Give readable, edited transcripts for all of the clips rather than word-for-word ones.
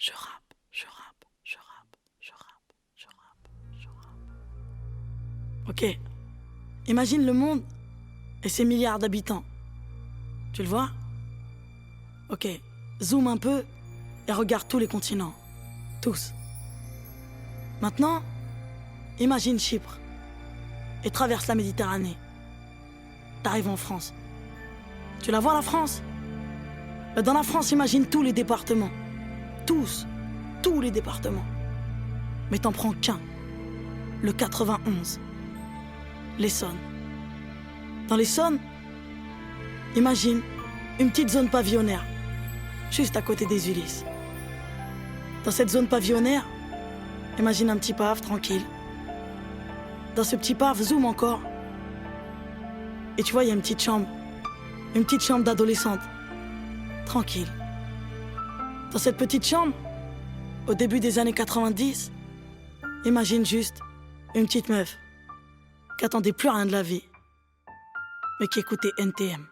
Je rappe, je rappe, je rappe, je rappe, je rappe, je rappe. Ok, imagine le monde et ses milliards d'habitants. Tu le vois? Ok, zoom un peu et regarde tous les continents. Tous. Maintenant, imagine Chypre et traverse la Méditerranée. T'arrives en France. Tu la vois la France? Dans la France, imagine tous les départements. Tous les départements. Mais t'en prends qu'un. Le 91. L'Essonne. Dans l'Essonne, imagine une petite zone pavillonnaire, juste à côté des Ulysses. Dans cette zone pavillonnaire, imagine un petit pave tranquille. Dans ce petit pave, zoom encore. Et tu vois, il y a une petite chambre d'adolescente, tranquille. Dans cette petite chambre, au début des années 90, imagine juste une petite meuf qui attendait plus rien de la vie, mais qui écoutait NTM.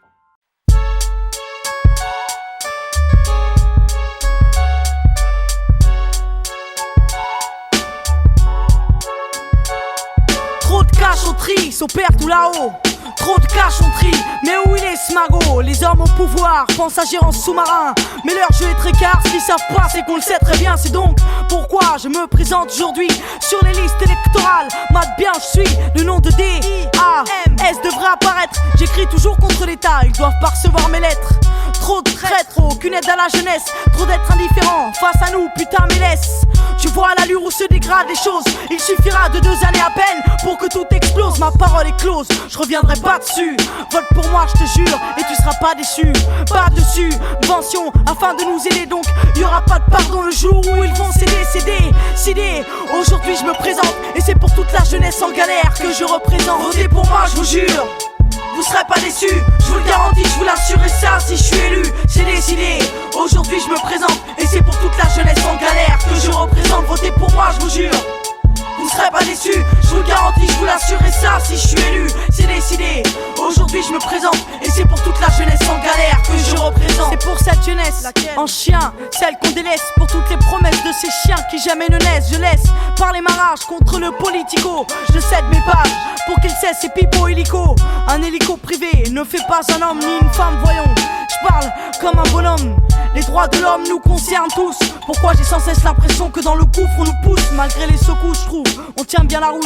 Trop de cash on trie, s'opère tout là-haut. Trop de cash on trie, mais où il est ce magot? Les hommes au pouvoir pensent agir en sous-marin, mais leur jeu est très car, s'ils savent pas c'est qu'on le sait très bien. C'est donc pourquoi je me présente aujourd'hui sur les listes électorales. Mate bien, je suis le nom de D.A.M.S devrait apparaître. J'écris toujours contre l'État, ils doivent pas recevoir mes lettres. Trop de traîtres, aucune aide à la jeunesse. Trop d'être indifférents face à nous, putain mais laisse. Tu vois l'allure où se dégradent les choses. Il suffira de 2 années à peine pour que tout explose. Ma parole est close, je reviendrai pas dessus. Vote pour moi, je te jure, et tu seras pas déçu. Pas dessus, mention afin de nous aider. Donc y aura pas de pardon le jour où ils vont céder. Aujourd'hui je me présente, et c'est pour toute la jeunesse en galère que je représente. Votez pour moi, je vous jure, vous serez pas déçus, je vous le garantis, je vous l'assure, et ça si je suis élu, c'est décidé. Aujourd'hui je me présente, et c'est pour toute la jeunesse en galère que je représente. Votez pour moi, je vous jure, vous serez pas déçus, je vous le garantis, je vous l'assure, et ça si je suis élu, c'est décidé. Aujourd'hui je me présente, et c'est pour toute la jeunesse en galère que je représente. C'est pour cette jeunesse en chien, celle qu'on délaisse, pour toutes les promesses de ces chiens qui jamais ne naissent. Je laisse parler ma rage contre le politico, je cède mes pages pour qu'il cesse ses pipeaux illico. Un hélico privé ne fait pas un homme ni une femme, voyons, je parle comme un bonhomme. Les droits de l'homme nous concernent tous. Pourquoi j'ai sans cesse l'impression que dans le gouffre on nous pousse? Malgré les secousses, je trouve, on tient bien la route.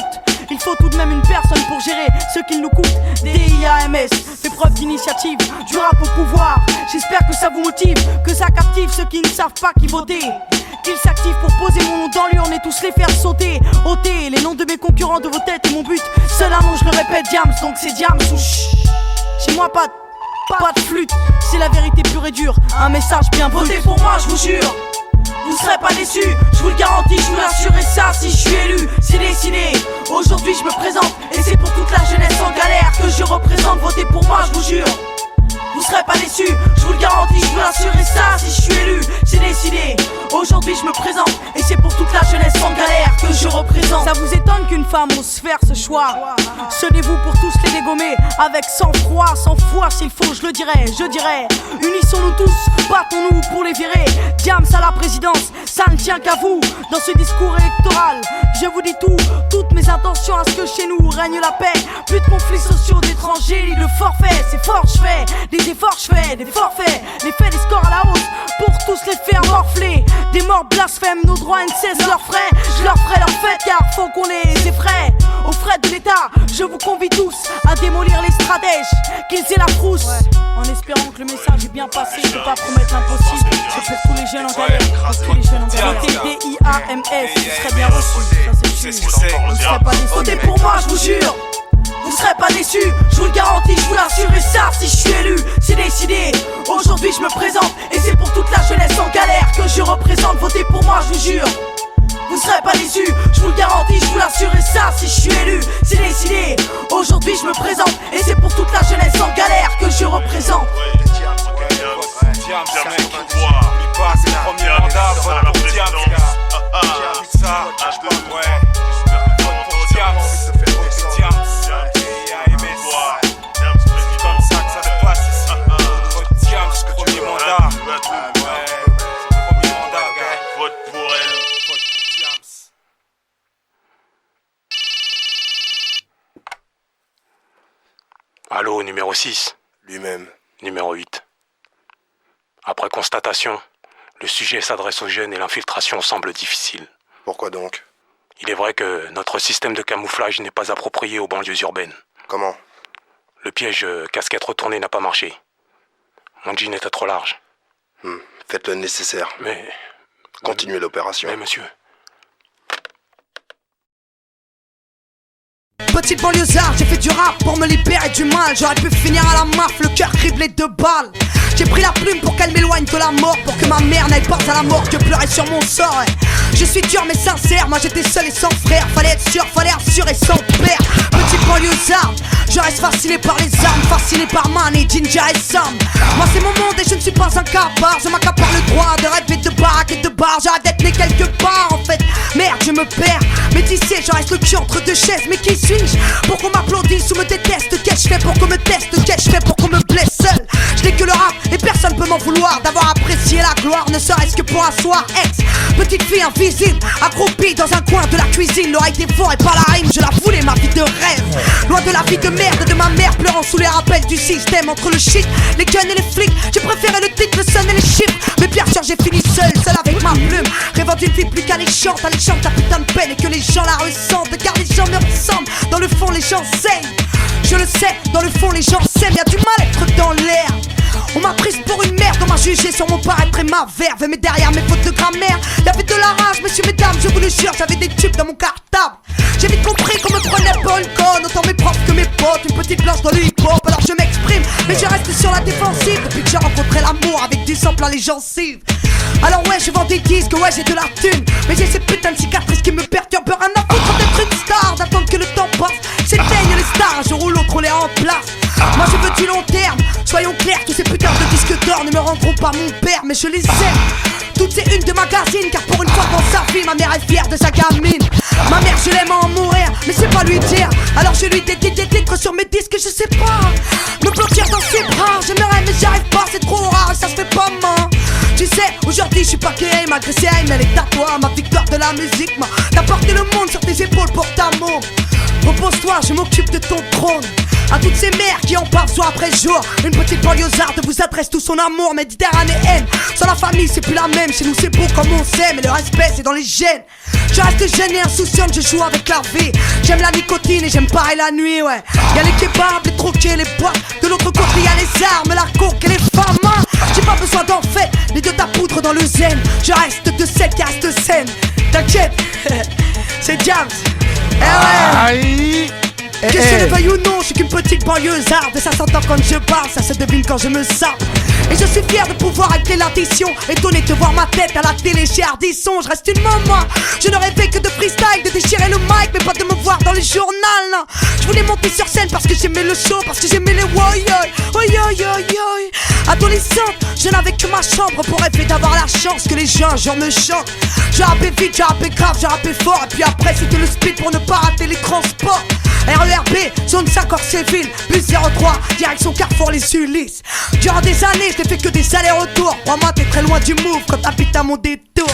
Il faut tout de même une personne pour gérer ce qu'il nous coûte. D.I.A.M.S fait preuve d'initiative, du rap au pouvoir. J'espère que ça vous motive, que ça captive ceux qui ne savent pas qui voter. Qu'ils s'activent pour poser mon nom dans l'urne et tous les faire sauter. Ôter les noms de mes concurrents de vos têtes est mon but. Seul un mot je le répète, Diams, donc c'est Diams ou chut. Chez moi pas de flûte, c'est la vérité pure et dure. Un message bien brut. Votez pour moi, je vous jure, vous serez pas déçus, je vous le garantis, je vous l'assure, et ça si je suis élu, c'est décidé. Aujourd'hui je me présente, et c'est pour toute la jeunesse en galère que je représente. Votez pour moi, je vous jure, vous serez pas déçus, je vous le garantis, je vous l'assure, et ça si je suis élu, c'est décidé. Aujourd'hui je me présente, et c'est pour toute la jeunesse en galère que je représente. Ça vous étonne qu'une femme ose faire ce choix? Sonnez-vous pour tous les dégommer, avec sang-froid, sans foi s'il faut, je dirais. Unissons-nous tous, battons-nous pour les virer. Diams à la présidence, ça ne tient qu'à vous. Dans ce discours électoral, je vous dis tout, toutes mes intentions à ce que chez nous règne la paix. Plus de conflits sociaux d'étrangers, ni de forfaits. C'est fort, je fais des efforts, je fais des forfaits. Les faits, des scores à la hausse, pour tous les faire morfler. Des morts blasphèment, nos droits ne cessent leurs frais. Je leur ferai leur fête car faut qu'on les effraie. Aux frais de l'État, je vous convie tous à démolir les stratèges, qu'ils aient la frousse. En espérant que le message est bien passé, je peux pas promettre l'impossible. C'est pour tous les jeunes en galère, pour tous les jeunes en galère. D.I.A.M.S, ce serait bien reçu, ça c'est sûr. Vous ne serez pas déçus. Votez pour moi, je vous jure, vous serez pas déçus, je vous le garantis, je vous l'assure, et ça si je suis élu, c'est décidé. Aujourd'hui je me présente, et c'est pour toute la jeunesse en galère que je représente. Votez pour moi, je vous jure, vous serez pas déçus, je vous le garantis, je vous l'assure, et ça si je suis élu, c'est décidé. Aujourd'hui je me présente, et c'est pour toute la jeunesse en galère que je représente. Diams, jamais tout voit. N'oublie pas, c'est le premier mandat, vote pour Diams. Tout ça, ouais. Diams, Diams, c'est comme ça que ça se passe ici. Vote Diams, premier mandat. Ouais, premier mandat, gars. Allô, numéro 6. Lui-même. Numéro 8. Après constatation, le sujet s'adresse aux jeunes et l'infiltration semble difficile. Pourquoi donc? Il est vrai que notre système de camouflage n'est pas approprié aux banlieues urbaines. Comment? Le piège casquette retournée n'a pas marché. Mon jean était trop large. Faites le nécessaire. Mais... Continuez l'opération. Mais monsieur... Petite banlieusard, j'ai fait du rap pour me libérer du mal. J'aurais pu finir à la maf, le cœur criblé de balles. J'ai pris la plume pour qu'elle m'éloigne de la mort, pour que ma mère n'aille pas à la mort, que pleurer sur mon sort. Je suis dur mais sincère, moi j'étais seul et sans frère. Fallait être sûr, fallait assurer sans père. Petite banlieusard, je reste fasciné par les armes, fasciné par Manny, Ginger et Sam. Moi c'est mon monde et je ne suis pas un capard. Je m'accapare le droit de rêver de baraque et de bar. J'arrête d'être né quelque part en fait. Merde, je me perds. Mais tissé, je reste le cul entre deux chaises. Mais qui suis-je pour qu'on m'applaudisse ou me déteste? Qu'est-ce que je fais pour qu'on me teste? Qu'est-ce que je fais pour qu'on me blesse seul? Je n'ai que le rap et personne peut m'en vouloir d'avoir apprécié la gloire, ne serait-ce que pour un soir. Ex, petite fille invisible, accroupie dans un coin de la cuisine. L'oreille dévorée par la rime, je la voulais, ma vie de rêve. Loin de la vie de merde de ma mère, pleurant sous les rappels du système. Entre le shit, les guns et les flics, j'ai préféré le titre, le son et les chiffres. Mais bien sûr j'ai fini seul avec ma plume, rêvant d'une vie plus qu'alléchante, alléchante la putain de peine et que les gens la ressentent. Car les gens me ressemblent, dans le fond les gens saignent. Je le sais, dans le fond les gens s'aiment, y'a du mal-être dans l'air. On m'a prise pour une merde, on m'a jugé sur mon paraître et ma verve. Mais derrière mes fautes de grammaire, y'avait de la rage, messieurs, mesdames, je vous le jure, j'avais des tubes dans mon cartable. J'ai vite compris qu'on me prenait pour une conne, autant mes profs que mes potes, une petite blanche dans le hip-hop. Alors je m'exprime, mais je reste sur la défensive depuis que j'ai rencontré l'amour avec du sang plein les gencives. Alors ouais, je vends des disques, ouais j'ai de la thune, mais j'ai ces putains de cicatrices qui me perturbent. Rien à foutre d'être une star, d'attendre que le temps passe, s'éteignent les stars, un jour ou l'autre on les remplace. Moi je veux du long terme, soyons clairs, tous ces putains de disques d'or ne me rendront pas mon père, mais je les aime. Toutes ces unes de magazine, car pour une fois dans sa vie, ma mère est fière de sa gamine. Ma mère je l'aime à en mourir, mais c'est pas lui dire. Alors je lui dédie des titres sur mes disques, je sais pas. Me blottir dans ses bras, j'aimerais mais j'y arrive pas, c'est trop rare et ça se fait pas main. Tu sais, aujourd'hui je suis pas gay, malgré ses haines, elle est à toi. Ma victoire de la musique m'a t'as porté le monde sur tes épaules pour ta môme. Repose-toi, je m'occupe de ton trône. À toutes ces mères qui en parlent jour après jour, une petite banlieusarde vous adresse tout son amour méditerranéenne. Sans la famille c'est plus la même, chez nous c'est beau comme on s'aime, et le respect c'est dans les gènes. Je reste jeune et insouciante, je joue avec la vie. J'aime la nicotine et j'aime pareil la nuit, ouais. Y'a les kebabs, les troquets, les boîtes. De l'autre côté y'a les armes, la coke et les femmes, hein. J'ai pas besoin d'en fait, ni de ta poudre dans le zen. Je reste de celle qui reste saine. T'inquiète, c'est James. Eh ouais. Que je le veuille ou non, je suis qu'une petite banlieusarde. Ça s'entend quand je parle, ça se devine quand je me sape. Et je suis fier de pouvoir régler l'addition. Étonné de voir ma tête à la télé chez Ardisson. Je reste une maman, je ne rêvais que de freestyle, de déchirer le mic, mais pas de me voir dans les journaux, non. Je voulais monter sur scène parce que j'aimais le show, parce que j'aimais les woyoy. Adolescente, je n'avais que ma chambre pour rêver d'avoir la chance que les gens genre me chantent. Je rappais vite, je rappais grave, je rappais fort. Et puis après c'était le speed pour ne pas rater les transports. RERB, zone 5 Séville, bus 03, direction Carrefour les Ulysses. Durant des années, je n'ai fait que des allers-retours. Crois-moi, t'es très loin du move quand t'habites à mon détour.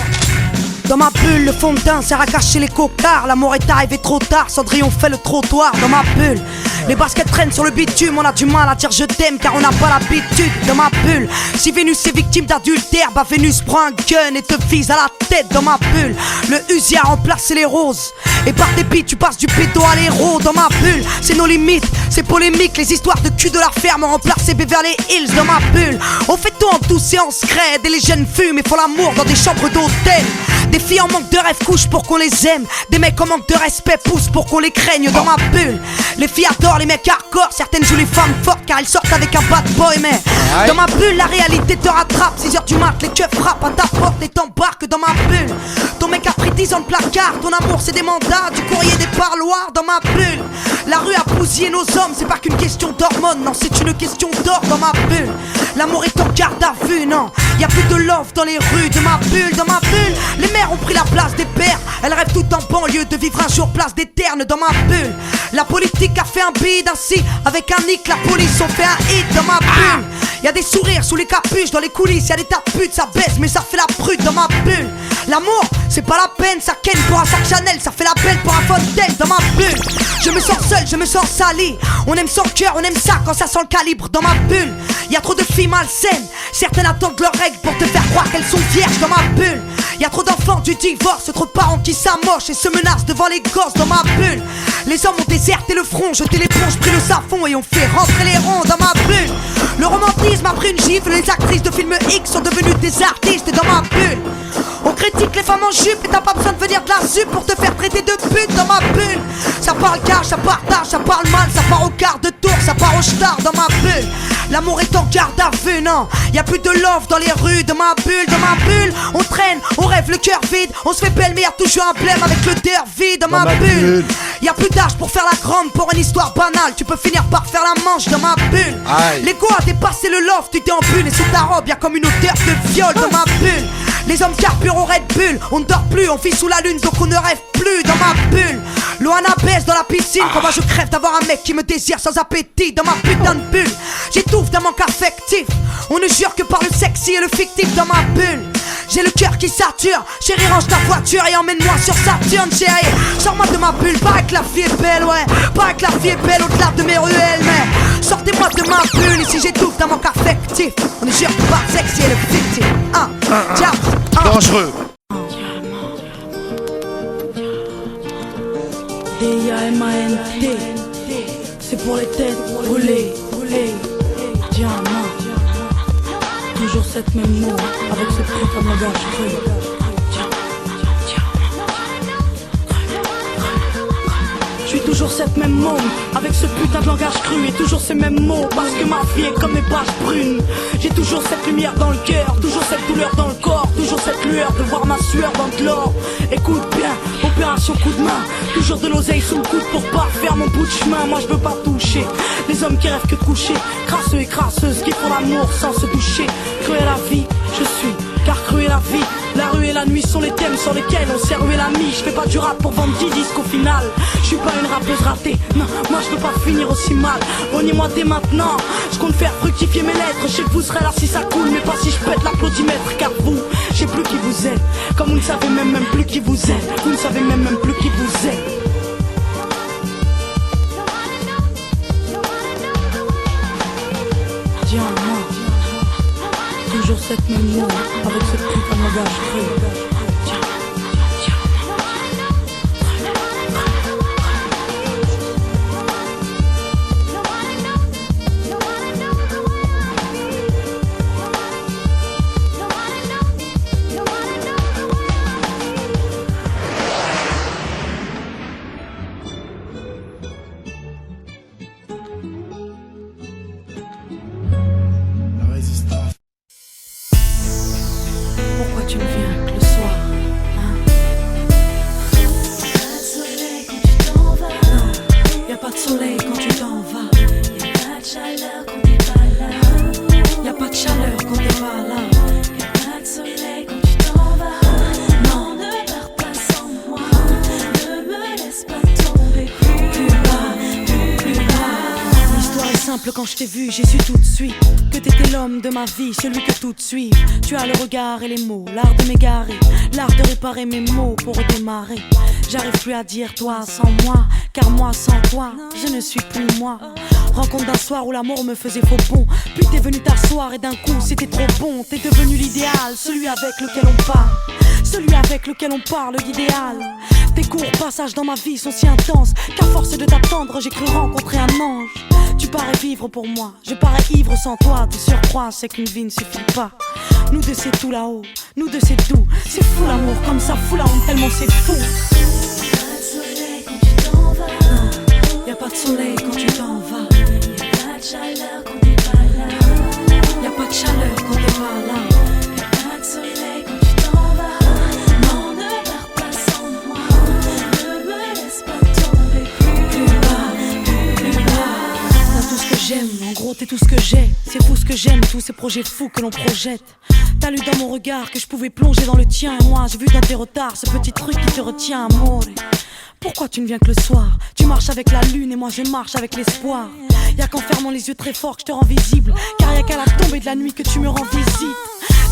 Dans ma bulle, le fond de teint sert à cacher les cocards. L'amour est arrivé trop tard, Cendrillon fait le trottoir. Dans ma bulle, les baskets traînent sur le bitume. On a du mal à dire je t'aime car on n'a pas l'habitude. Dans ma bulle, si Vénus est victime d'adultère, bah Vénus prend un gun et te vise à la tête. Dans ma bulle, le Uzi a remplacé les roses. Et par dépit tu passes du pédo à l'héros. Dans ma bulle, c'est nos limites, c'est polémique. Les histoires de cul de la ferme ont remplacé Beverly Hills. Dans ma bulle, on fait tout en douce et en secret. Et les jeunes fument et font l'amour dans des chambres d'hôtel. Des filles en manque de rêve couchent pour qu'on les aime. Des mecs en manque de respect poussent pour qu'on les craigne. Dans ma bulle, les filles adorent les mecs hardcore. Certaines jouent les femmes fortes car elles sortent avec un bad boy. Mais dans ma bulle, la réalité te rattrape. 6h du mat, les keufs frappent à ta porte et t'embarquent dans ma bulle. Ton mec a pris 10 ans de placard. Ton amour c'est des mandats, du courrier, des parloirs. Dans ma bulle, la rue a bousillé nos hommes. C'est pas qu'une question d'hormones, non c'est une question d'or. Dans ma bulle, l'amour est en garde à vue, non. Y'a plus de love dans les rues de ma bulle. Dans ma bulle, les mères ont pris la place des pères. Elles rêvent tout en banlieue de vivre un jour place des ternes. Dans ma bulle, la politique a fait un bide ainsi. Avec un nick, la police ont fait un hit. Dans ma bulle, y'a des sourires sous les capuches. Dans les coulisses, y'a des tas de putes, ça baisse mais ça fait la prude. Dans ma bulle, L'amour, c'est pas la peine, ça ken pour un sac Chanel, ça fait la peine pour un Fontaine dans ma bulle. Je me sens seul, je me sens sali. On aime son cœur, on aime ça quand ça sent le calibre dans ma bulle. Y'a trop de filles malsaines, certaines attendent leurs règles pour te faire croire qu'elles sont vierges dans ma bulle. Y'a trop d'enfants du divorce, trop de parents qui s'amochent et se menacent devant les gosses dans ma bulle. Les hommes ont déserté le front, jeté l'éponge, pris le savon et ont fait rentrer les ronds dans ma bulle. Le romantisme a pris une gifle, les actrices de films X sont devenues des artistes dans ma bulle. On critique les femmes en jupe et t'as pas besoin de venir de la ZUP pour te faire traiter de pute dans ma bulle. Ça parle cash, ça partage, ça parle mal, ça part au quart de tour, ça part au star dans ma bulle. L'amour est en garde à vue, non, y'a plus de love dans les rues de ma bulle, on traîne, on rêve le cœur vide, on se fait belle mais y'a toujours un blême avec le derby dans ma bulle. Y'a plus d'âge pour faire la grande pour une histoire banale, tu peux finir par faire la manche dans ma bulle. L'ego a dépassé le love, tu t'es en bulle et sous ta robe y'a comme une odeur de viol dans ma bulle. Les hommes carburent au Red Bull, on ne dort plus, on vit sous la lune donc on ne rêve plus dans ma bulle. Loana baisse dans la piscine, quand moi je crève d'avoir un mec qui me désire sans appétit dans ma putain de bulle. J'étouffe d'un manque affectif, on ne jure que par le sexy et le fictif dans ma bulle. J'ai le cœur qui sature, chérie range ta voiture et emmène-moi sur Saturne chérie. Sors-moi de ma bulle, paraît que la vie est belle ouais, paraît que la vie est belle au-delà de mes ruelles. Mais sortez-moi de ma bulle, ici j'étouffe d'un manque affectif, on ne jure que par le sexy et le fictif. Dangereux. D-I-M-A-N-T, c'est pour les têtes brûlées. Diamant, toujours cette même mot, avec ce putain de langage cru. Je suis toujours cette même môme, avec ce putain de langage cru et toujours ces mêmes mots, parce que ma vie est comme mes pages brunes. J'ai toujours cette lumière dans le cœur, toujours cette douleur dans le corps, toujours cette lueur de voir ma sueur dans de l'or. Écoute bien, opération coup de main, toujours de l'oseille sous le coude pour pas faire mon bout de chemin. Moi je veux pas toucher les hommes qui rêvent que de coucher, crasseux et crasseuses qui font l'amour sans se doucher. Cruelle la vie, je suis, car crue est la vie. La rue et la nuit sont les thèmes sur lesquels on s'est rué la mie. Je fais pas du rap pour vendre 10 disques au final. Je suis pas une rappeuse ratée, non, moi je veux pas finir aussi mal. Reniez-moi dès maintenant, je compte faire fructifier mes lettres. Je sais que vous serez là si ça coule, mais pas si je pète l'applaudimètre. Car vous, je sais plus qui vous êtes, comme vous ne savez même plus qui vous êtes. Vous ne savez même plus qui vous êtes. Diamant, toujours cette même mot, avec ce putain de langage cru. Pourquoi tu ne viens que le soir, hein? Y'a pas de soleil quand tu t'en vas. Y'a pas de chaleur quand t'es pas là. Y'a pas de chaleur quand t'es pas là. Y'a pas de soleil quand tu t'en vas. Non, ne pars pas sans moi. Ne me laisse pas tomber plus bas, plus bas. L'histoire est simple, quand je t'ai vu, j'ai su tout de suite que t'étais l'homme de ma vie, celui que tout suit. Tu as le regard et les mots, l'art de m'égarer, l'art de réparer mes mots pour redémarrer. J'arrive plus à dire toi sans moi, car moi sans toi, je ne suis plus moi. Rencontre d'un soir où l'amour me faisait faux bon, puis t'es venu t'asseoir et d'un coup c'était trop bon. T'es devenu l'idéal, celui avec lequel on parle, celui avec lequel on parle d'idéal. Tes courts passages dans ma vie sont si intenses qu'à force de t'attendre j'ai cru rencontrer un ange. Tu parais vivre pour moi, je parais ivre sans toi. De surcroît c'est qu'une vie ne suffit pas. Nous deux c'est tout là-haut, nous deux c'est tout. C'est fou l'amour, comme ça fout la honte tellement c'est fou. Y'a pas de soleil quand tu t'en vas. Y'a pas de chaleur quand t'es pas là. Y'a pas de chaleur quand t'es pas là. Y'a pas de soleil quand tu t'en vas. Non, ne pars pas sans moi. Ne me laisse pas tomber plus bas, plus bas. T'as tout ce que j'aime, en gros t'es tout ce que j'ai. C'est fou ce que j'aime, tous ces projets fous que l'on projette. T'as lu dans mon regard que je pouvais plonger dans le tien. Et moi j'ai vu dans tes retards ce petit truc qui te retient, amore. Pourquoi tu ne viens que le soir? Tu marches avec la lune et moi je marche avec l'espoir. Y'a qu'en fermant les yeux très fort que je te rends visible, car y'a qu'à la tombée de la nuit que tu me rends visite.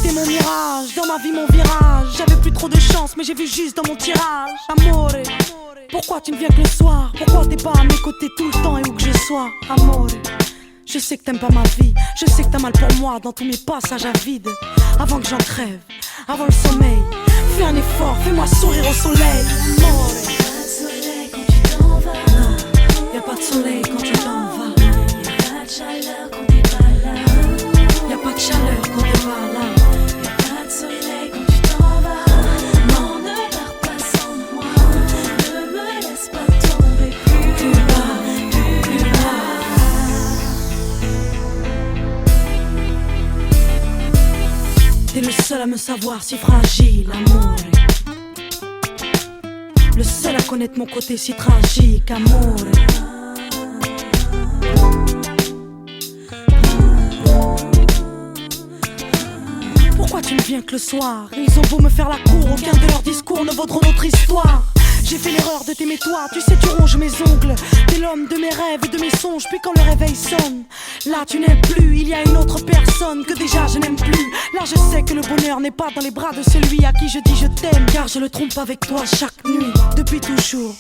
t'es mon mirage, dans ma vie mon virage. J'avais plus trop de chance mais j'ai vu juste dans mon tirage. Amore, pourquoi tu ne viens que le soir? Pourquoi t'es pas à mes côtés tout le temps et où que je sois? Amore, je sais que t'aimes pas ma vie, je sais que t'as mal pour moi dans tous mes passages à vide. Avant que j'en crève, avant le sommeil, fais un effort, fais-moi sourire au soleil. Amore, y'a pas de soleil quand tu t'en vas. Y'a pas de chaleur quand t'es pas là. Y'a pas de chaleur quand t'es pas là. Y'a pas de soleil quand tu t'en vas. Non, ne pars pas sans moi. Ne me laisse pas tomber plus bas, plus bas. T'es le seul à me savoir si fragile, amour. Le seul à connaître mon côté si tragique, amour. Pourquoi tu ne viens que le soir? Ils ont beau me faire la cour, aucun de leurs discours ne vaudront notre histoire. J'ai fait l'erreur de t'aimer toi, tu sais tu ronges mes ongles. T'es l'homme de mes rêves et de mes songes, puis quand le réveil sonne, là tu n'aimes plus, il y a une autre personne que déjà je n'aime plus. Là je sais que le bonheur n'est pas dans les bras de celui à qui je dis je t'aime, car je le trompe avec toi chaque nuit, depuis toujours.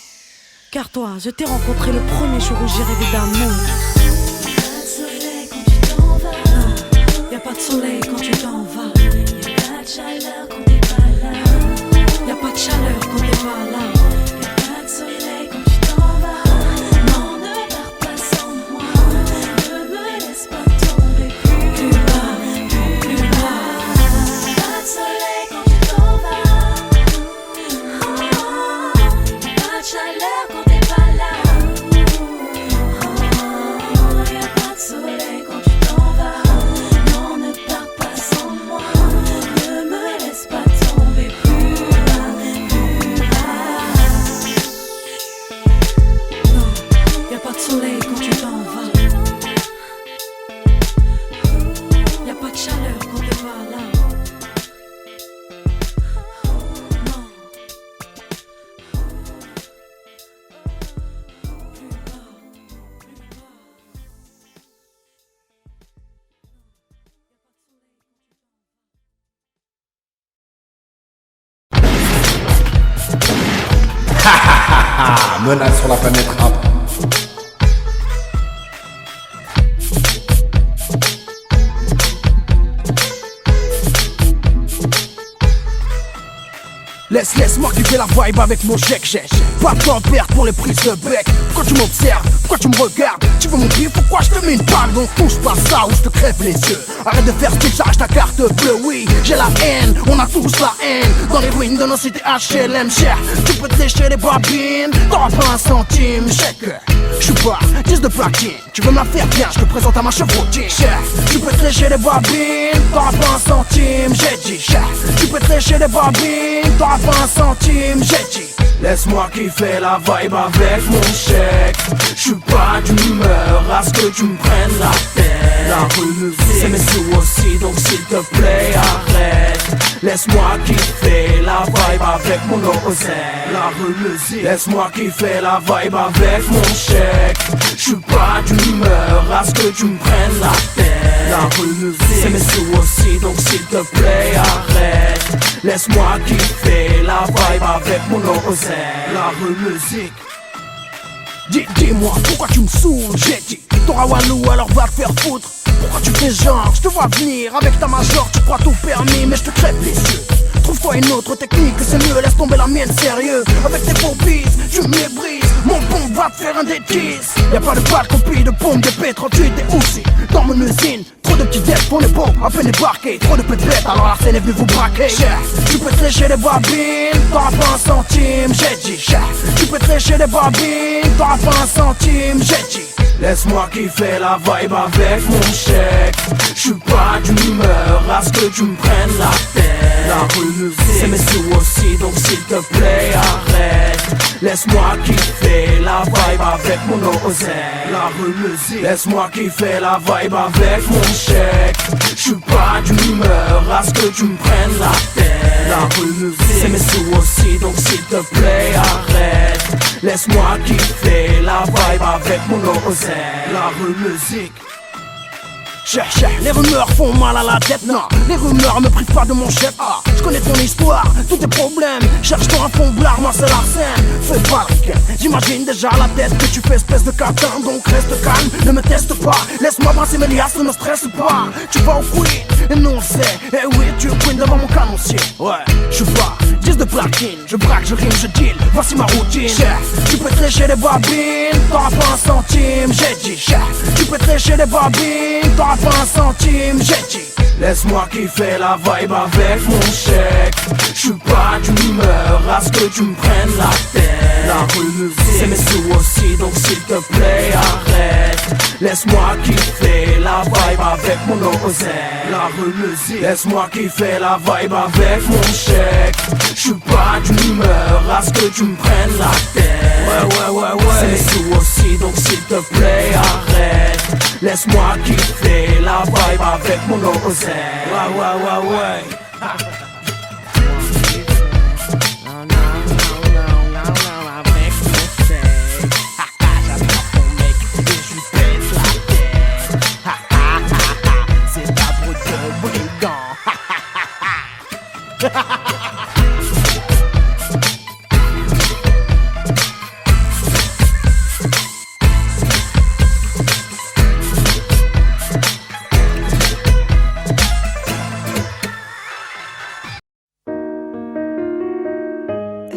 Car toi, je t'ai rencontré le premier jour où j'ai rêvé d'amour. Y'a pas de soleil quand tu t'en vas. Y'a pas de chaleur quand t'es pas là. Y'a pas de chaleur quand t'es pas là. Y'a pas de soleil quand tu t'en vas. Non, ne pars pas sans moi. Ne me laisse pas tomber plus bas, plus bas. Pas de soleil quand tu t'en vas. Y'a pas de chaleur quand t'es pas là. Y'a pas de soleil quand tu t'en vas. Non, ne pars pas sans moi. Ne me laisse pas tomber plus bas, plus bas. Non, y'a pas de soleil quand tu t'en vas. Y'a pas de chaleur quand t'es pas là. Non. Menace sur la planète rap. Laisse-moi kiffer la vibe avec mon chèque. Pas de temps à perdre pour les prises de bec. Pourquoi tu m'observes? Pourquoi tu me regardes? Tu veux mon pied? Pourquoi je te mets une balle? Donc touche pas ça ou je te crève les yeux. Arrête de faire style, j'arrache ta carte bleue. Oui, j'ai la haine, on a tous la haine. Dans les ruines de nos cités HLM cher. Tu peux te lécher les babines, t'auras pas un centime. Chèque, j'suis pas 10 de platine. Tu veux me la faire bien, je te présente à ma chevrotine. Cher, tu peux te lécher les babines, t'auras pas un centime. J'ai dit cher, tu peux te lécher les babines, t'auras pas un centime. J'ai dit laisse-moi kiffer la vibe avec mon chèque. J'suis pas d'humeur à ce que tu me prennes la tête. La rue c'est mes sous aussi, donc s'il te plaît arrête. Laisse-moi kiffer la vibe avec mon oseille. La rue musique, laisse-moi kiffer la vibe avec mon chèque. J'suis pas d'humeur à ce que tu me prennes la tête. La rue musique, c'est mes sous aussi, donc s'il te plaît arrête. Laisse-moi kiffer la vibe avec mon oseille. La rue musique. Dis-moi pourquoi tu me saoules, j'ai dit. T'auras Walou alors va te faire foutre. Pourquoi tu fais genre, je te vois venir avec ta major, tu crois tout permis mais je te crève les yeux. Trouve-toi une autre technique, c'est mieux, laisse tomber la mienne sérieux. Avec tes faux bises, tu me les brises, mon pompe va te faire un déguise. Y'a pas de balle copie de pompe de P38 et aussi dans mon usine. Trop de petits dettes pour les beaux, à peine débarqués. Trop de petites bêtes, alors Arsène est venu vous braquer. Cher, tu peux te lécher les babines, t'auras pas un centime, j'ai dit. Cher, tu peux te lécher les babines, t'auras pas un centime, j'ai dit. Laisse-moi kiffer la vibe avec mon chèque. J'suis pas d'humeur à ce que tu me prennes la tête. La rue musique, c'est mes sous aussi, donc s'il te plaît arrête. Laisse-moi kiffer la vibe avec mon oseille. La rue musique, laisse-moi kiffer la vibe avec mon chèque. J'suis pas d'humeur à ce que tu me prennes la tête. La rue musique, c'est mes sous aussi, donc s'il te plaît arrête. Laisse-moi kiffer la vibe avec mon oseille. La rue musique. Les rumeurs font mal à la tête, non. Les rumeurs me privent pas de mon chef. Je connais ton histoire, tous tes problèmes. Cherche-toi un fond blard, moi c'est l'arsène. Fais pas le gueule, j'imagine déjà la tête que tu fais espèce de catin. Donc reste calme, ne me teste pas. Laisse-moi brasser mes liasses, ne me stresse pas. Tu vas au queen, et non c'est. Eh oui, tu es queen devant mon canoncier. Ouais, je suis pas 10 de platine. Je braque, je rime, je deal, voici ma routine. Tu peux te lécher les babines, t'auras pas un centime. J'ai dit, tu peux te lécher les babines, t'auras pas un centime. J'ai dit, laisse-moi kiffer la vibe avec mon chèque. J'suis pas d'humeur à ce que tu me prennes la tête. La rue c'est mes sous aussi, donc s'il te plaît arrête. Laisse-moi kiffer la vibe avec mon oseille. La rue musique, laisse-moi kiffer la vibe avec mon chèque. J'suis pas d'humeur à ce que tu me prennes la tête. Ouais, c'est mes sous aussi, donc s'il te plaît arrête. Laisse-moi kiffer la vibe avec mon oseille. Ouais.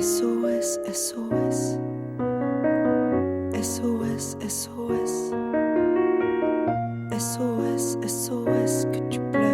SOS, SOS. SOS, SOS. SOS, SOS, que tu pleures.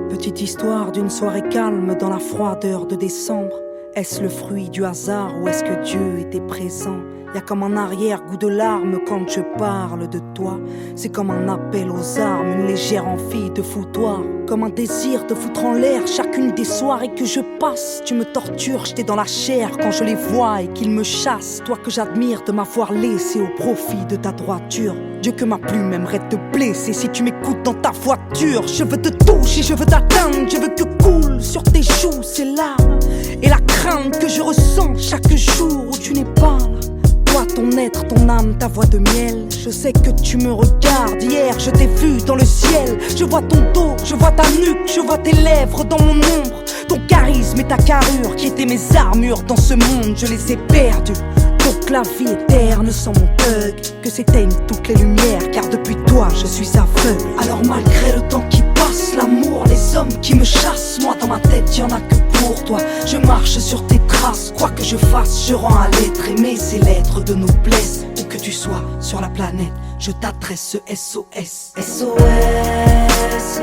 Petite histoire d'une soirée calme dans la froideur de décembre. Est-ce le fruit du hasard ou est-ce que Dieu était présent? Y'a comme un arrière-goût de larmes quand je parle de toi. C'est comme un appel aux armes, une légère envie de foutoir. Comme un désir de foutre en l'air chacune des soirées que je passe. Tu me tortures, j'étais dans la chair quand je les vois et qu'ils me chassent. Toi que j'admire de m'avoir laissé au profit de ta droiture. Dieu que ma plume aimerait te blesser si tu m'écoutes dans ta voiture. Je veux te toucher, je veux t'atteindre, je veux que coule sur tes joues ces larmes. Et la crainte que je ressens chaque jour où tu n'es pas là. Toi, ton être, ton âme, ta voix de miel. Je sais que tu me regardes. Hier, je t'ai vu dans le ciel. Je vois ton dos, je vois ta nuque, je vois tes lèvres dans mon ombre. Ton charisme et ta carrure qui étaient mes armures dans ce monde, je les ai perdues. Donc la vie est terne sans mon bug. Que s'éteignent toutes les lumières, car depuis toi, je suis aveugle. Alors malgré le temps qui passe, l'amour, les hommes qui me chassent, moi dans ma tête, y'en a que pour toi. Je marche sur tes traces, quoi que je fasse, je rends à l'être aimé ces lettres de noblesse. Où que tu sois sur la planète, je t'adresse ce SOS. SOS,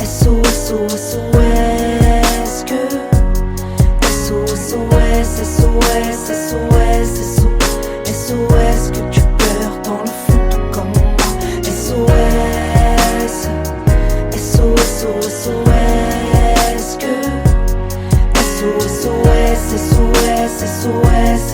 SOS, SOS, que SOS, SOS, SOS, SOS, que tu pleures dans le fond tout comme moi. SOS, SOS, SOS, que SOS, SOS,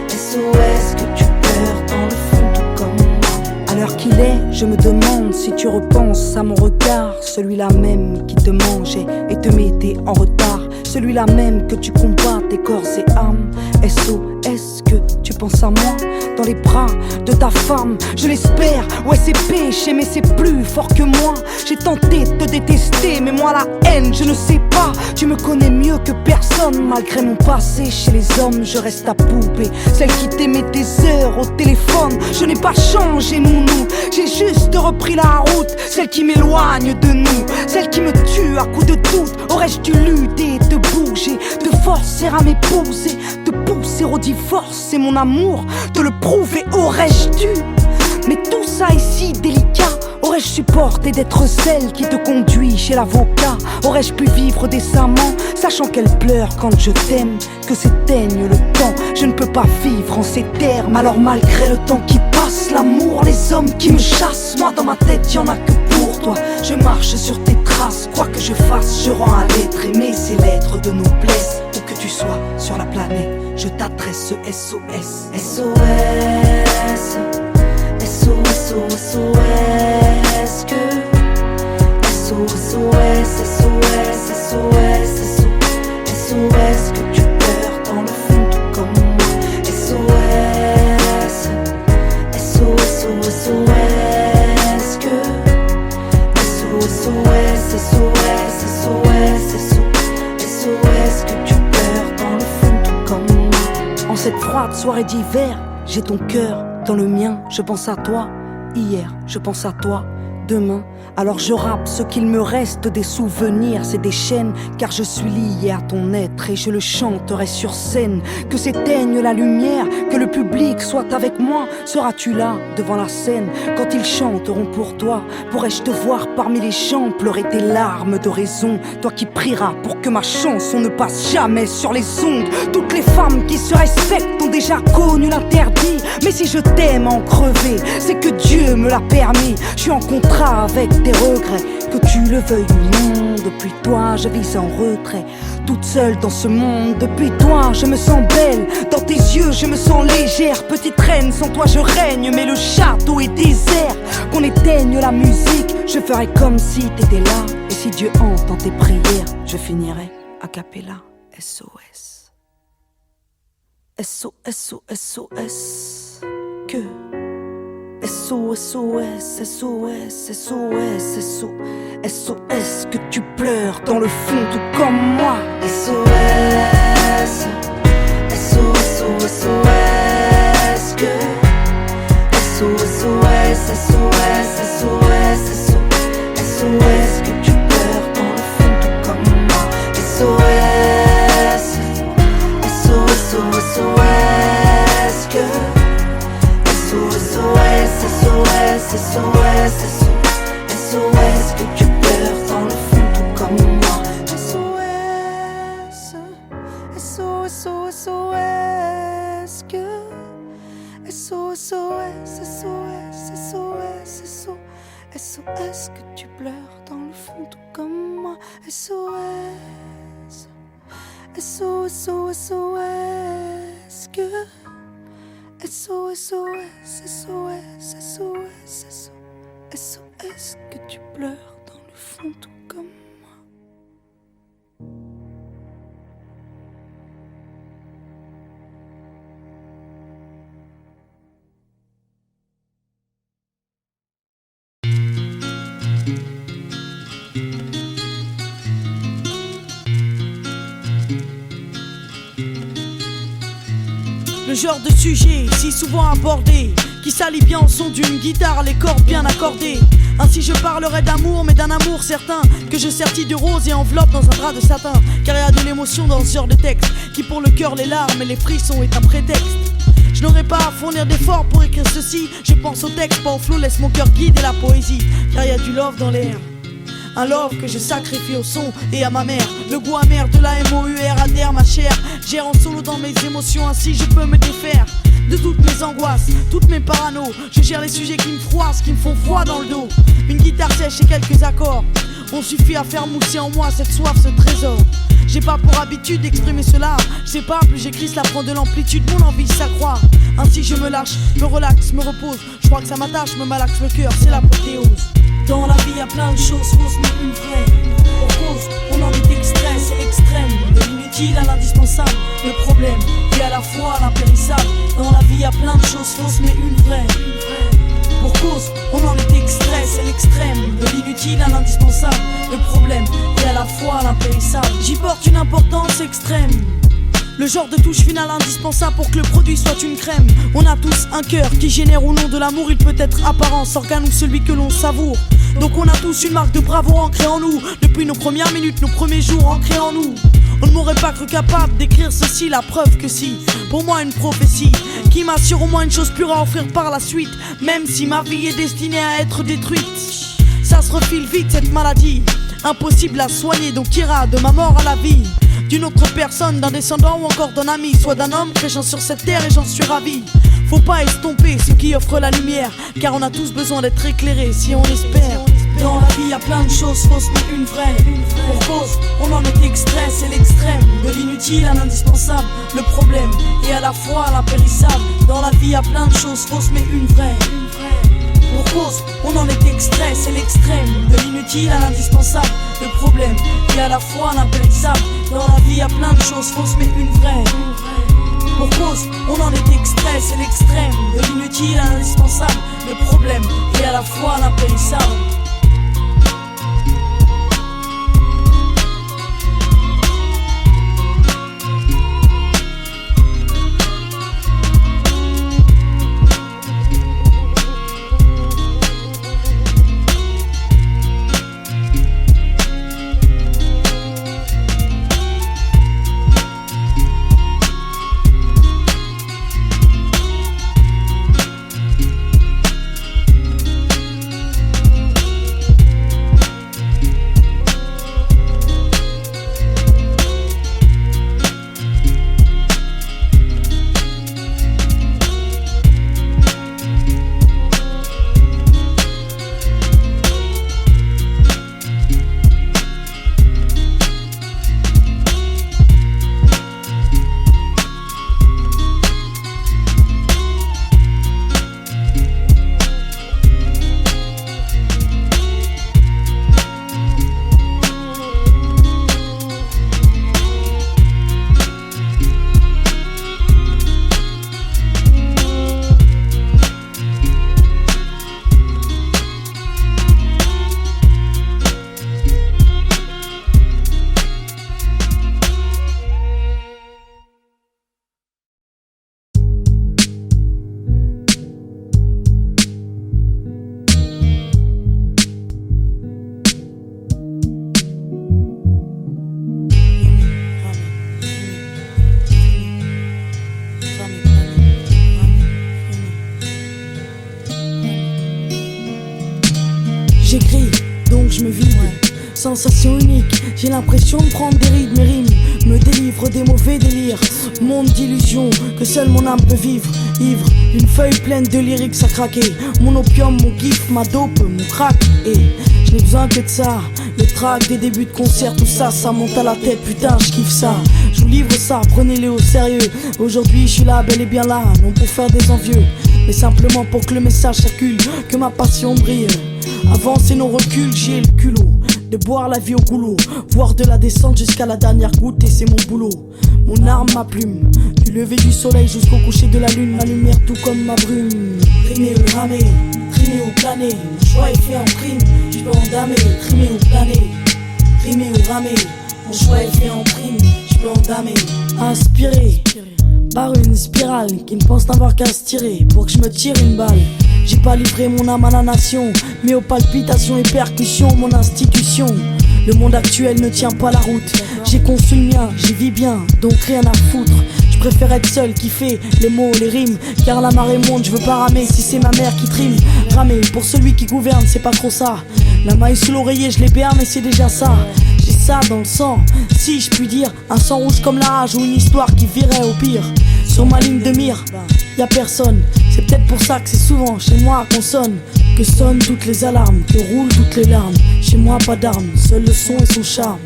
SOS, que tu pleures dans le fond tout comme moi. À l'heure qu'il est, je me demande si tu repenses à mon regard. Celui-là même qui te mangeait et te mettait en retard. Celui-là même que tu combattais corps et âme. SOS, que tu penses à moi dans les bras de ta femme. Je l'espère, ouais c'est péché mais c'est plus fort que moi. J'ai tenté de te détester mais moi la haine je ne sais pas. Tu me connais mieux que personne. Malgré mon passé chez les hommes je reste ta poupée. Celle qui t'aimait des heures au téléphone. Je n'ai pas changé nounou, j'ai juste repris la route. Celle qui m'éloigne de nous, celle qui me tue à coups de doute. Aurais-je dû lutter, te bouger, te forcer à m'épouser, te pousser au divorce, c'est mon amour, te le prouver, aurais-je dû? Mais tout ça est si délicat. Aurais-je supporté d'être celle qui te conduit chez l'avocat? Aurais-je pu vivre décemment, sachant qu'elle pleure quand je t'aime, que s'éteigne le temps? Je ne peux pas vivre en ces termes. Alors malgré le temps qui passe, l'amour, les hommes qui me chassent, moi dans ma tête y'en a que pour toi. Je marche sur tes traces, quoi que je fasse, je rends à l'être aimé ces lettres de noblesse. Où que tu sois sur la planète, je t'adresse ce SOS. SOS, SOS, SOS, que SOS, SOS, SOS, SOS, que tu pleures dans le fond tout comme moi. SOS, SOS, SOS, cette froide soirée d'hiver, j'ai ton cœur dans le mien. Je pense à toi, hier, je pense à toi, demain. Alors je rappe ce qu'il me reste des souvenirs, c'est des chaînes, car je suis lié à ton être et je le chanterai sur scène. Que s'éteigne la lumière, que le public soit avec moi. Seras-tu là devant la scène quand ils chanteront pour toi? Pourrais-je te voir parmi les gens pleurer tes larmes de raison? Toi qui prieras pour que ma chanson ne passe jamais sur les ondes. Toutes les femmes qui se respectent ont déjà connu l'interdit. Mais si je t'aime à en crever, c'est que Dieu me l'a permis. Je suis en contrat avec tes regrets, que tu le veuilles ou non. Depuis toi je vis en retrait, toute seule dans ce monde. Depuis toi je me sens belle, dans tes yeux je me sens légère. Petite reine, sans toi je règne, mais le château est désert. Qu'on éteigne la musique, je ferai comme si t'étais là. Et si Dieu entend tes prières, je finirai a cappella. SOS SOS SOS que SOS SOS SOS SOS SOS que tu pleures dans le fond tout comme moi. SOS SOS SOS que SOS SOS SOS SOS que tu pleures dans le fond tout comme moi. SOS SOS SOS que SOS SOS SOS que tu pleures dans le fond tout comme moi. SOS SOS SOS que SOS SOS que tu pleures dans le fond tout comme moi. SOS SOS que SOS que tu pleures dans le fond tout comme moi. Le genre de sujet si souvent abordé, qui s'allie bien au son d'une guitare, les cordes bien accordées. Ainsi je parlerai d'amour, mais d'un amour certain, que je sertis de rose et enveloppe dans un drap de satin. Car il y a de l'émotion dans ce genre de texte, qui pour le cœur, les larmes et les frissons est un prétexte. Je n'aurai pas à fournir d'efforts pour écrire ceci. Je pense au texte, pas au flow, laisse mon cœur guider la poésie. Car il y a du love dans l'air, un love que je sacrifie au son et à ma mère. Le goût amer de la MOUR adhère ma chair. Gère en solo dans mes émotions, ainsi je peux me défaire de toutes mes angoisses, toutes mes paranos. Je gère les sujets qui me froissent, qui me font froid dans le dos. Une guitare sèche et quelques accords ont suffi à faire mousser en moi cette soif, ce trésor. J'ai pas pour habitude d'exprimer cela. Je sais pas, plus j'écris, cela prend de l'amplitude, mon envie s'accroît. Ainsi je me lâche, me relaxe, me repose. Je crois que ça m'attache, me malaxe le cœur, c'est l'apothéose. Dans la vie y'a plein de choses fausses mais une vraie. Pour cause, on en est extrait, c'est extrême. De l'inutile à l'indispensable, le problème est à la fois l'impérissable. Dans la vie y'a plein de choses fausses mais une vraie. Pour cause, on en est extrait, c'est l'extrême. De l'inutile à l'indispensable, le problème est à la fois l'impérissable. J'y porte une importance extrême. Le genre de touche finale indispensable pour que le produit soit une crème. On a tous un cœur qui génère au nom de l'amour. Il peut être apparence, organe ou celui que l'on savoure. Donc on a tous une marque de bravoure ancrée en nous. Depuis nos premières minutes, nos premiers jours ancrés en nous. On ne m'aurait pas cru capable d'écrire ceci, la preuve que si. Pour moi une prophétie qui m'assure au moins une chose pure à offrir par la suite. Même si ma vie est destinée à être détruite, ça se refile vite cette maladie, impossible à soigner, donc ira de ma mort à la vie d'une autre personne, d'un descendant ou encore d'un ami, soit d'un homme crachant sur cette terre et j'en suis ravi. Faut pas estomper ce qui offre la lumière, car on a tous besoin d'être éclairés si on espère. Dans la vie y'a plein de choses fausses mais une vraie. Pour cause, on en est extrait, c'est l'extrême. De l'inutile à l'indispensable, le problème est à la fois l'impérissable. Dans la vie y'a plein de choses fausses mais une vraie. Pour cause, on en est extrait, c'est l'extrême. De l'inutile à l'indispensable, le problème est à la fois l'impérissable. Dans la vie y'a plein de choses fausses mais une vraie. Pour cause, on en est extrait, c'est l'extrême. De l'inutile à l'indispensable, le problème est à la fois l'impérissable. sensation unique, j'ai l'impression de prendre des rides. Mes rimes me délivrent des mauvais délires. Monde d'illusion que seule mon âme peut vivre. Ivre, une feuille pleine de lyrics à craquer. Mon opium, mon kiff, ma dope, mon crack. Et je n'ai besoin que de ça. Le track des débuts de concert, tout ça, ça monte à la tête. Putain, je kiffe ça. Je vous livre ça, prenez-les au sérieux. Aujourd'hui, je suis là, bel et bien là. Non pour faire des envieux, mais simplement pour que le message circule, que ma passion brille. Avance et non recul, j'ai le culot de boire la vie au goulot, voir de la descente jusqu'à la dernière goutte, et c'est mon boulot. Mon arme, ma plume, du lever du soleil jusqu'au coucher de la lune, ma lumière tout comme ma brume. Rimer ou ramer, trimer ou planer, mon choix est fait en prime, je peux endamer, trimer ou planer. Rimer ou ramer, mon choix est fait en prime, je peux endamer. Inspiré par une spirale qui ne pense n'avoir qu'à se tirer pour que je me tire une balle. J'ai pas livré mon âme à la nation, mais aux palpitations et percussions, mon institution. Le monde actuel ne tient pas la route. J'ai conçu le mien, j'y vis bien, donc rien à foutre. Je préfère être seul, kiffer les mots, les rimes, car la marée monte, je veux pas ramer. Si c'est ma mère qui trime, ramer pour celui qui gouverne, c'est pas trop ça. La maille sous l'oreiller, je les perds, mais c'est déjà ça. J'ai ça dans le sang, si je puis dire. Un sang rouge comme la rage ou une histoire qui virait au pire. Sur ma ligne de mire, y'a personne. C'est peut-être pour ça que c'est souvent chez moi qu'on sonne, que sonnent toutes les alarmes, que roulent toutes les larmes. Chez moi pas d'armes, seul le son et son charme.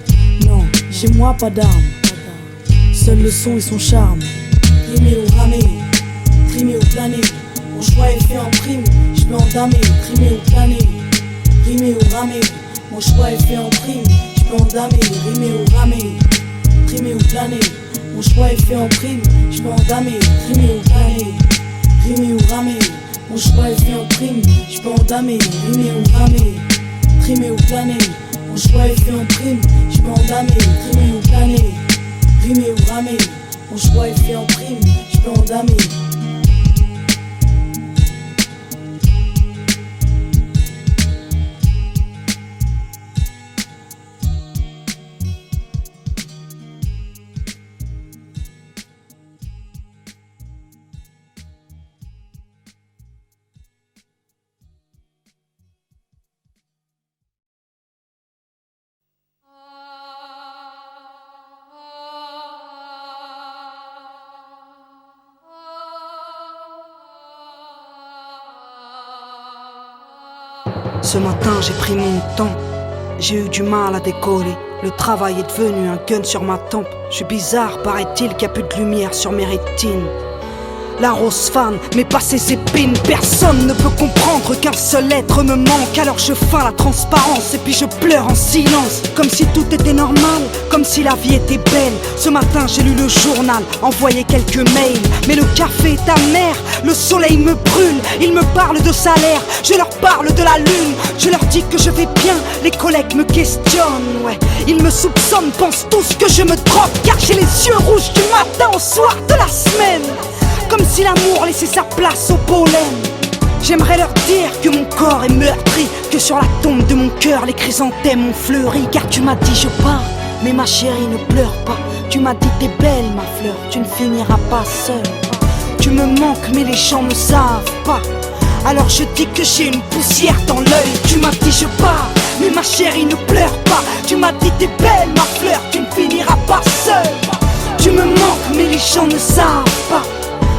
Non, chez moi pas d'armes, seul le son et son charme. Rimer ou ramer, trimer ou planer, mon choix est fait en prime, je peux endamer, trimer ou planer. Rimer ou ramer, mon choix est fait en prime, je peux endamer, rimer ou ramer, trimer ou planer. Mon choix est fait en prime, je peux endamer, trimer ou planer. Rimer ou ramer, mon choix est fait en prime, je peux endamer, rimer ou ramer. Trimer ou planer, mon choix est fait en prime, je peux endamer, trimer ou planer. Rimer ou ramer, mon choix est fait en prime, je peux endamer. Ce matin j'ai pris mon temps, j'ai eu du mal à décoller. Le travail est devenu un gun sur ma tempe. Je suis bizarre, paraît-il qu'il n'y a plus de lumière sur mes rétines. La rose fan, mais pas ses épines. Personne ne peut comprendre qu'un seul être me manque. Alors je feins la transparence et puis je pleure en silence. Comme si tout était normal, comme si la vie était belle. Ce matin j'ai lu le journal, envoyé quelques mails. Mais le café est amer, le soleil me brûle. Ils me parlent de salaire, je leur parle de la lune. Je leur dis que je vais bien, les collègues me questionnent. Ouais, ils me soupçonnent, pensent tous que je me drogue. Car j'ai les yeux rouges du matin au soir de la semaine. Comme si l'amour laissait sa place au pollen. J'aimerais leur dire que mon corps est meurtri, que sur la tombe de mon cœur les chrysanthèmes ont fleuri. Car tu m'as dit je pars, mais ma chérie ne pleure pas. Tu m'as dit t'es belle ma fleur, tu ne finiras pas seule. Tu me manques mais les gens ne savent pas. Alors je dis que j'ai une poussière dans l'œil. Tu m'as dit je pars, mais ma chérie ne pleure pas. Tu m'as dit t'es belle ma fleur, tu ne finiras pas seule. Tu me manques mais les gens ne savent pas.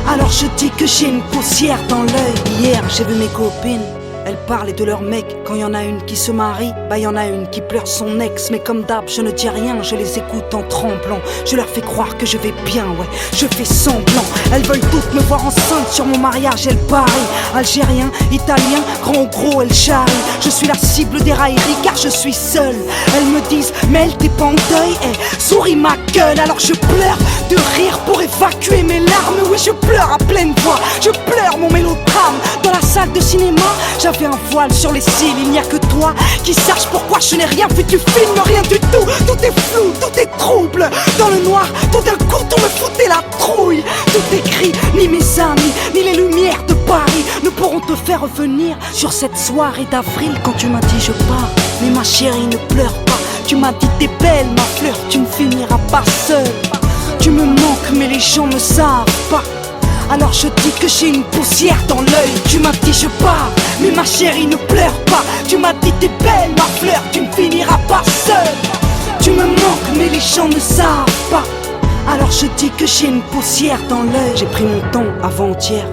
Alors je dis que j'ai une poussière dans l'œil. Hier j'ai vu mes copines, elles parlaient de leur mec. Quand y en a une qui se marie, bah y en a une qui pleure son ex. Mais comme d'hab je ne dis rien, je les écoute en tremblant. Je leur fais croire que je vais bien, ouais, je fais semblant. Elles veulent toutes me voir enceinte sur mon mariage, elles parient. Algérien, italien, grand ou gros, elles charrient. Je suis la cible des railleries car je suis seule. Elles me disent, mais elle t'es pas en deuil, souris ma gueule. Alors je pleure de rire pour évacuer mes larmes. Oui je pleure à pleine voix, je pleure mon mélodrame. Dans la salle de cinéma, j'avais un voile sur les cils. Il n'y a que toi qui sache pourquoi je n'ai rien vu. Tu filmes rien du tout, tout est flou, tout est trouble. Dans le noir, tout d'un coup tout me foutait la trouille. Tout est gris, ni mes amis, ni les lumières de Paris ne pourront te faire revenir sur cette soirée d'avril. Quand tu m'as dit je pars, mais ma chérie ne pleure pas. Tu m'as dit t'es belle ma fleur, tu ne finiras pas seule. Tu me manques mais les gens ne savent pas. Alors je dis que j'ai une poussière dans l'œil. Tu m'as dit je pars, mais ma chérie ne pleure pas. Tu m'as dit t'es belle ma fleur, tu ne finiras pas seule. Tu me manques mais les gens ne savent pas. Alors je dis que j'ai une poussière dans l'œil. J'ai pris mon temps avant-hier,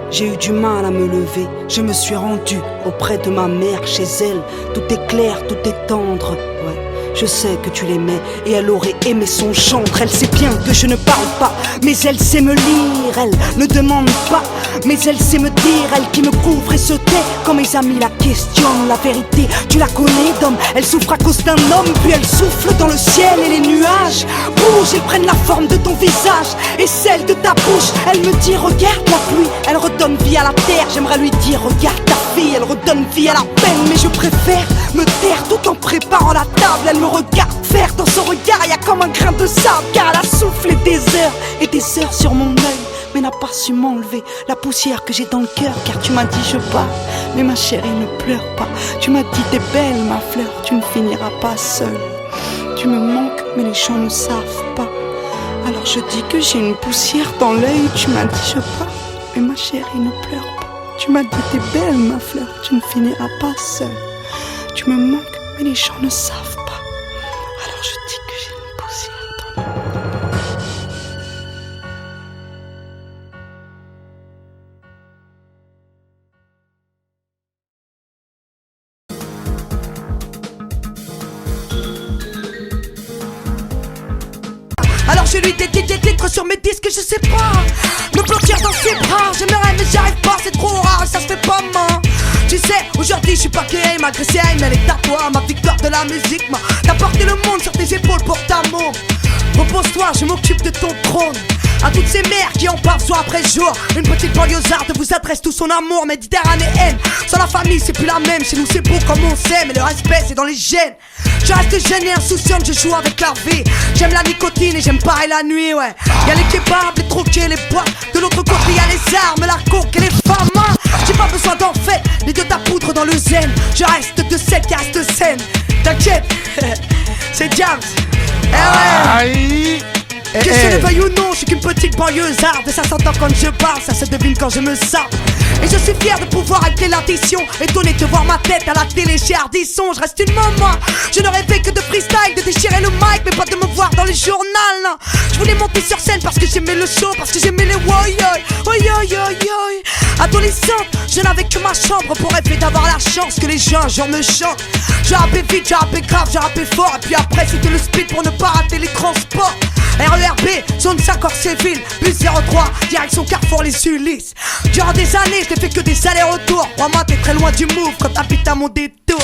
j'ai eu du mal à me lever. Je me suis rendu auprès de ma mère, chez elle. Tout est clair, tout est tendre. Ouais, je sais que tu l'aimais et elle aurait aimé son gendre. Elle sait bien que je ne parle pas, mais elle sait me lire. Elle ne demande pas, mais elle sait me dire. Elle qui me couvre et se tait quand mes amis la questionnent. La vérité, tu la connais d'homme. Elle souffre à cause d'un homme, puis elle souffle dans le ciel et les nuages bougent. Elles prennent la forme de ton visage et celle de ta bouche. Elle me dit regarde la pluie, elle redonne vie à la terre. J'aimerais lui dire regarde ta fille, elle redonne vie à la peine. Mais je préfère me taire tout en préparant la table. Elle me regarde faire, dans son regard y'a comme un grain de sable. Car elle a soufflé des heures et des heures sur mon œil, mais n'a pas su m'enlever la poussière que j'ai dans le cœur. Car tu m'as dit je pars, mais ma chérie ne pleure pas. Tu m'as dit t'es belle ma fleur, tu ne finiras pas seule. Tu me manques mais les gens ne savent pas. Alors je dis que j'ai une poussière dans l'œil. Tu m'as dit je pars, mais ma chérie ne pleure pas. Tu m'as dit t'es belle ma fleur, tu ne finiras pas seule. Tu me manques mais les gens ne savent pas. Alors je dis que j'ai une poussière dans l'œil. Alors je lui dédie des titres sur mes disques, je sais pas me blottir dans ses bras. J'aimerais mais j'y arrive pas, c'est trop rare et ça se fait pas main. Tu sais, aujourd'hui je suis pas gay, malgré ses haines, elle est à toi. Ma victoire de la musique m'a t'as porté le monde sur tes épaules pour ta môme. Repose-toi, je m'occupe de ton trône. À toutes ces mères qui en parlent jour après jour, une petite banlieusarde vous adresse tout son amour méditerranéenne. Sans la famille c'est plus la même, chez nous c'est beau comme on s'aime. Et le respect c'est dans les gènes. Je reste jeune et insouciante, je joue avec la vie. J'aime la nicotine et j'aime pareil la nuit, ouais. Y'a les kebabs, les troquets, les boîtes. De l'autre côté y'a les armes, la coke et les femmes, hein. J'ai pas besoin d'en fait, ni de ta poudre dans le zen. Je reste de celle qui reste saine. T'inquiète, c'est James. Eh ouais. Que je le veuille ou non, je suis qu'une petite banlieusarde. Ça s'entend quand je parle, ça se devine quand je me sors. Et je suis fier de pouvoir régler l'addition. Étonné de voir ma tête à la télé chez Ardisson. Je reste une maman, je ne rêvais que de freestyle, de déchirer le mic, mais pas de me voir dans les journaux, non. Je voulais monter sur scène parce que j'aimais le show, parce que j'aimais les woyoy. Adolescente, je n'avais que ma chambre pour rêver d'avoir la chance que les gens genre me chantent. Je rappais vite, je rappais grave, je rappais fort. Et puis après c'était le speed pour ne pas rater les transports. RERB, zone 5 Séville, bus 03, direction Carrefour les Ulysses. Durant des années, je n'ai fait que des allers-retours. Crois-moi, t'es très loin du move quand t'habites à mon détour.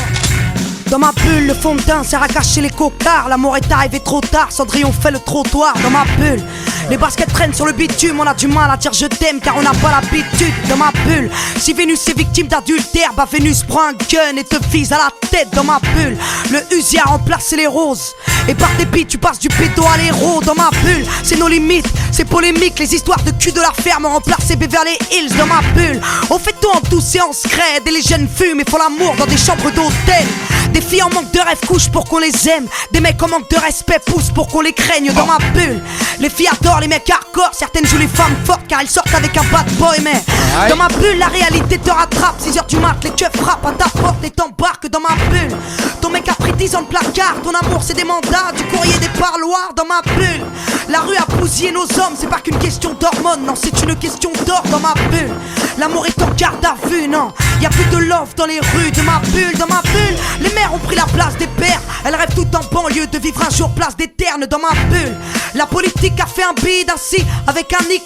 Dans ma bulle, le fond de teint sert à cacher les cocards. L'amour est arrivé trop tard, Cendrillon fait le trottoir. Dans ma bulle, les baskets traînent sur le bitume. On a du mal à dire je t'aime car on n'a pas l'habitude. Dans ma bulle, si Vénus est victime d'adultère, bah Vénus prend un gun et te vise à la tête. Dans ma bulle, le Uzi a remplacé les roses. Et par tes beats, tu passes du pédo à l'héros. Dans ma bulle, c'est nos limites, c'est polémique. Les histoires de cul de la ferme ont remplacé Beverly Hills. Dans ma bulle, on fait tout en douce et en scred. Et les jeunes fument et font l'amour dans des chambres d'hôtel. Des filles en manque de rêve couchent pour qu'on les aime. Des mecs en manque de respect poussent pour qu'on les craigne. Dans ma bulle, les filles adorent les mecs hardcore. Certaines jouent les femmes fortes car elles sortent avec un bad boy. Mais dans ma bulle, la réalité te rattrape. 6h du mat, les keufs frappent à ta porte et t'embarquent dans ma bulle. Ton mec a pris 10 ans de placard. Ton amour c'est des mandats, du courrier, des parloirs. Dans ma bulle, la rue a bousillé nos hommes. C'est pas qu'une question d'hormones, non c'est une question d'or. Dans ma bulle, l'amour est en garde à vue, non. Y'a plus de love dans les rues de ma bulle. Dans ma bulle, les mères ont pris la place des pères. Elles rêvent tout en banlieue de vivre un jour place des ternes. Dans ma bulle, la politique a fait un bide ainsi avec un nick